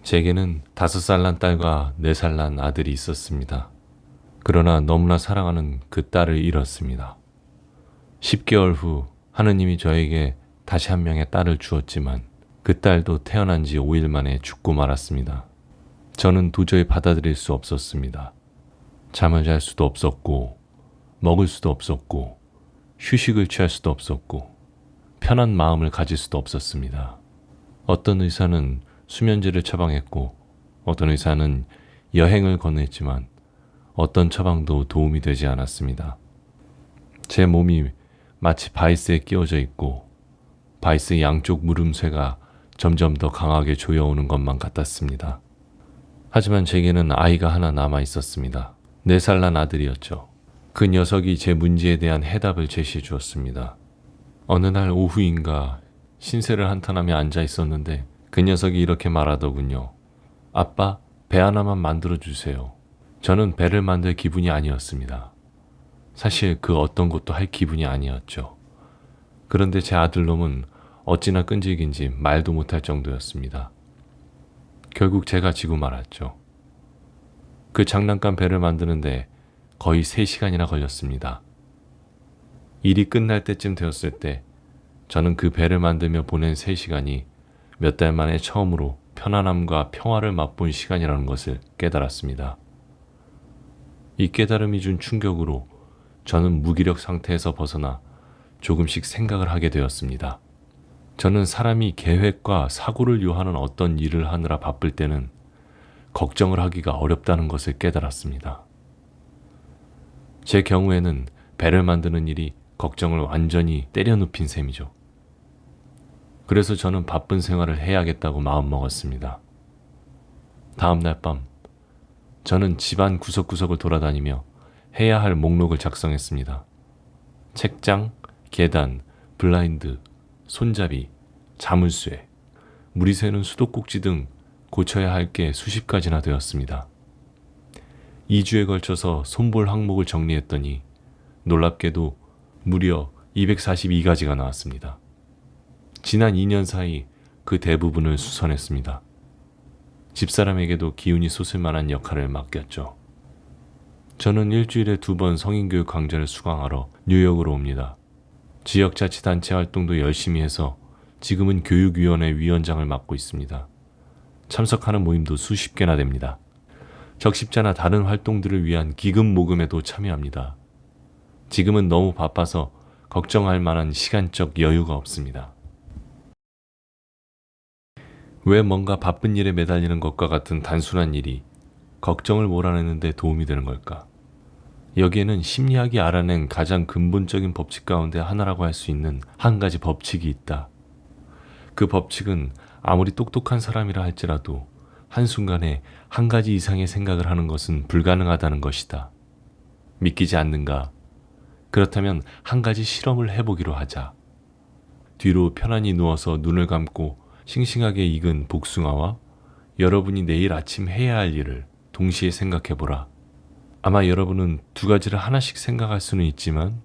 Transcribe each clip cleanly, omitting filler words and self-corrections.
제게는 5살 난 딸과 4살 난 아들이 있었습니다. 그러나 너무나 사랑하는 그 딸을 잃었습니다. 10개월 후 하느님이 저에게 다시 한 명의 딸을 주었지만 그 딸도 태어난 지 5일 만에 죽고 말았습니다. 저는 도저히 받아들일 수 없었습니다. 잠을 잘 수도 없었고, 먹을 수도 없었고, 휴식을 취할 수도 없었고, 편한 마음을 가질 수도 없었습니다. 어떤 의사는 수면제를 처방했고, 어떤 의사는 여행을 권했지만, 어떤 처방도 도움이 되지 않았습니다. 제 몸이 마치 바이스에 끼워져 있고, 바이스 양쪽 물음쇠가 점점 더 강하게 조여오는 것만 같았습니다. 하지만 제게는 아이가 하나 남아 있었습니다. 4살 난 아들이었죠. 그 녀석이 제 문제에 대한 해답을 제시해 주었습니다. 어느 날 오후인가 신세를 한탄하며 앉아 있었는데 그 녀석이 이렇게 말하더군요. 아빠, 배 하나만 만들어 주세요. 저는 배를 만들 기분이 아니었습니다. 사실 그 어떤 것도 할 기분이 아니었죠. 그런데 제 아들놈은 어찌나 끈질긴지 말도 못할 정도였습니다. 결국 제가 지고 말았죠. 그 장난감 배를 만드는데 거의 3시간이나 걸렸습니다. 일이 끝날 때쯤 되었을 때 저는 그 배를 만들며 보낸 3시간이 몇 달 만에 처음으로 편안함과 평화를 맛본 시간이라는 것을 깨달았습니다. 이 깨달음이 준 충격으로 저는 무기력 상태에서 벗어나 조금씩 생각을 하게 되었습니다. 저는 사람이 계획과 사고를 요하는 어떤 일을 하느라 바쁠 때는 걱정을 하기가 어렵다는 것을 깨달았습니다. 제 경우에는 배를 만드는 일이 걱정을 완전히 때려눕힌 셈이죠. 그래서 저는 바쁜 생활을 해야겠다고 마음먹었습니다. 다음 날 밤, 저는 집안 구석구석을 돌아다니며 해야 할 목록을 작성했습니다. 책장, 계단, 블라인드, 손잡이, 자물쇠, 물이 새는 수도꼭지 등 고쳐야 할 게 수십 가지나 되었습니다. 2주에 걸쳐서 손볼 항목을 정리했더니 놀랍게도 무려 242가지가 나왔습니다. 지난 2년 사이 그 대부분을 수선했습니다. 집사람에게도 기운이 솟을 만한 역할을 맡겼죠. 저는 일주일에 2번 성인교육 강좌를 수강하러 뉴욕으로 옵니다. 지역자치단체 활동도 열심히 해서 지금은 교육위원회 위원장을 맡고 있습니다. 참석하는 모임도 수십 개나 됩니다. 적십자나 다른 활동들을 위한 기금 모금에도 참여합니다. 지금은 너무 바빠서 걱정할 만한 시간적 여유가 없습니다. 왜 뭔가 바쁜 일에 매달리는 것과 같은 단순한 일이 걱정을 몰아내는데 도움이 되는 걸까? 여기에는 심리학이 알아낸 가장 근본적인 법칙 가운데 하나라고 할 수 있는 한 가지 법칙이 있다. 그 법칙은 아무리 똑똑한 사람이라 할지라도 한순간에 한 가지 이상의 생각을 하는 것은 불가능하다는 것이다. 믿기지 않는가? 그렇다면 한 가지 실험을 해보기로 하자. 뒤로 편안히 누워서 눈을 감고 싱싱하게 익은 복숭아와 여러분이 내일 아침 해야 할 일을 동시에 생각해보라. 아마 여러분은 2가지를 하나씩 생각할 수는 있지만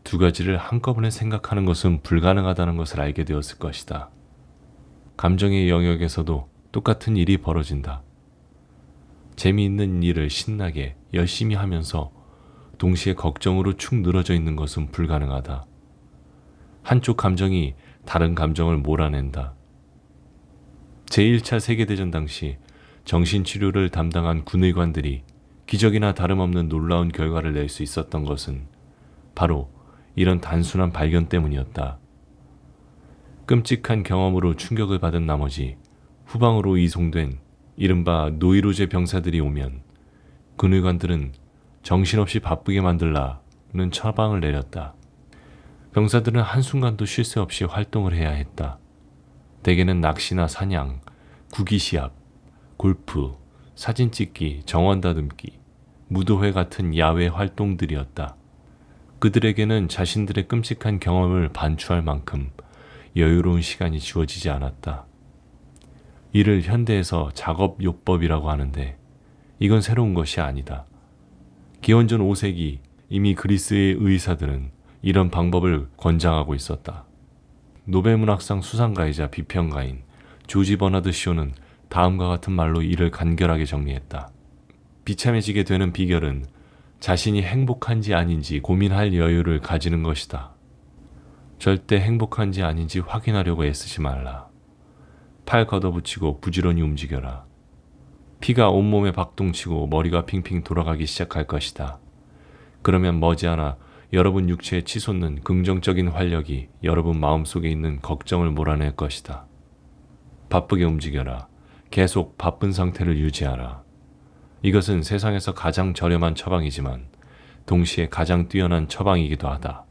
2가지를 한꺼번에 생각하는 것은 불가능하다는 것을 알게 되었을 것이다. 감정의 영역에서도 똑같은 일이 벌어진다. 재미있는 일을 신나게 열심히 하면서 동시에 걱정으로 축 늘어져 있는 것은 불가능하다. 한쪽 감정이 다른 감정을 몰아낸다. 제1차 세계대전 당시 정신치료를 담당한 군의관들이 기적이나 다름없는 놀라운 결과를 낼 수 있었던 것은 바로 이런 단순한 발견 때문이었다. 끔찍한 경험으로 충격을 받은 나머지 후방으로 이송된 이른바 노이로제 병사들이 오면 군의관들은 정신없이 바쁘게 만들라는 처방을 내렸다. 병사들은 한순간도 쉴 새 없이 활동을 해야 했다. 대개는 낚시나 사냥, 구기시합, 골프, 사진 찍기, 정원 다듬기, 무도회 같은 야외 활동들이었다. 그들에게는 자신들의 끔찍한 경험을 반추할 만큼 여유로운 시간이 주어지지 않았다. 이를 현대에서 작업요법이라고 하는데 이건 새로운 것이 아니다. 기원전 5세기 이미 그리스의 의사들은 이런 방법을 권장하고 있었다. 노벨문학상 수상가이자 비평가인 조지 버나드 쇼는 다음과 같은 말로 이를 간결하게 정리했다. 비참해지게 되는 비결은 자신이 행복한지 아닌지 고민할 여유를 가지는 것이다. 절대 행복한지 아닌지 확인하려고 애쓰지 말라. 팔 걷어붙이고 부지런히 움직여라. 피가 온몸에 박동치고 머리가 핑핑 돌아가기 시작할 것이다. 그러면 머지않아 여러분 육체에 치솟는 긍정적인 활력이 여러분 마음속에 있는 걱정을 몰아낼 것이다. 바쁘게 움직여라. 계속 바쁜 상태를 유지하라. 이것은 세상에서 가장 저렴한 처방이지만 동시에 가장 뛰어난 처방이기도 하다.